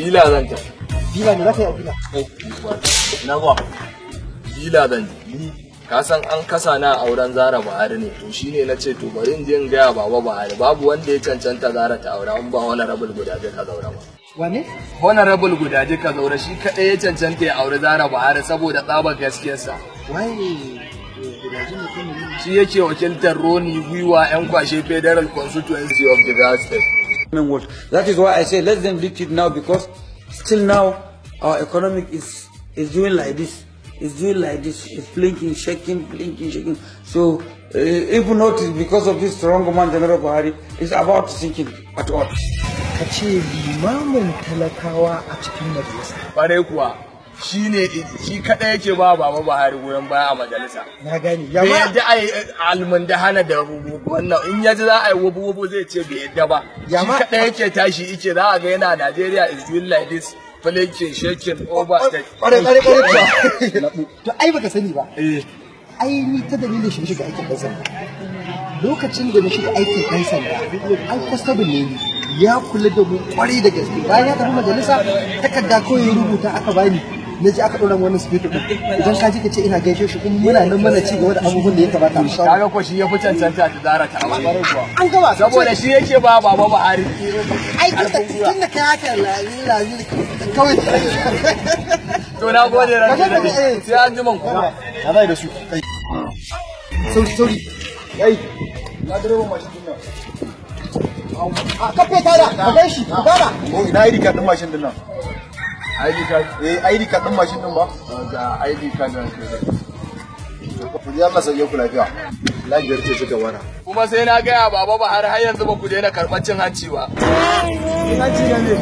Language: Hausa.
Bila zan ta. Bila ne zaka yi a bila? Na ba. Bila zan ji. Ka san an kasa na auren Zara Buhari ne, to shine na ce to bari in je in gaya Baba Buhari babu wanda ya cancanta Zara ta aura in ba Honorable Gudaje ka zaura ba. Wane? Honorable Gudaje ka zaura shi kadai ya cancanta ya auri Zara Buhari saboda tsabar gaskiyarsa. Waye Gudaje mutum ne? Shi yake wakiltar Roni Gwiwa yan kwashe Federal Constituency of the State. That is why I say let them lift it now, because still now our economic is doing like this. It's doing like this. It's blinking, shaking, blinking, shaking. So even not because of this strong man, General Buhari, is about to sink in at all. Ka ce limamin talakawa a cikin majalisa. Bare kuwa shi kadai yake ba Baba Buhari goyon baya a majalisa. Na gani. Bai yadda a yi almundahana da wannan in yaji za a yi wubu zai ce bai yadda ba. Shi kadai yake tashi yake za a ga yana Najeriya is doing like this. Flaking, shaking, over. Kware. To ai baka sani ba. Ai ni ta dalilin shi shiga aikin ɗan sanda. Lokacin da na shiga aikin ɗan sanda, ai constable ne ya kula da mu kwarai da gaske. Bayan ya tafi majalisa, takarda kawai ya rubuta aka bani. Na ji aka ɗora wani sifito idan ka ji ka ce ina gaishe shi kuma muna nan mana ci gaba da abubuwan da ya kamata mu samu. Kaga ko shi ya fi cancanta ta Zara ta aure. An gaba saboda shi yake ba Baba Buhari. Ai tun da kai haka lazi kawai. To na gode ranka sai an ji man kuma. Na bai da su. Sauri. Ai na direba mashin din nan. A kafe tada, ka gan shi, ka gara. Oh, ina ID card din mashin din nan. ID card? ID card din mashin din ba? Ga ID card din ke. Ku ji Allah sauke ku lafiya. Lafiyar ce suka wana. Kuma sai na gaya Baba Buhari har yanzu ba ku daina karɓar cin hanci ba. Cin hanci ne.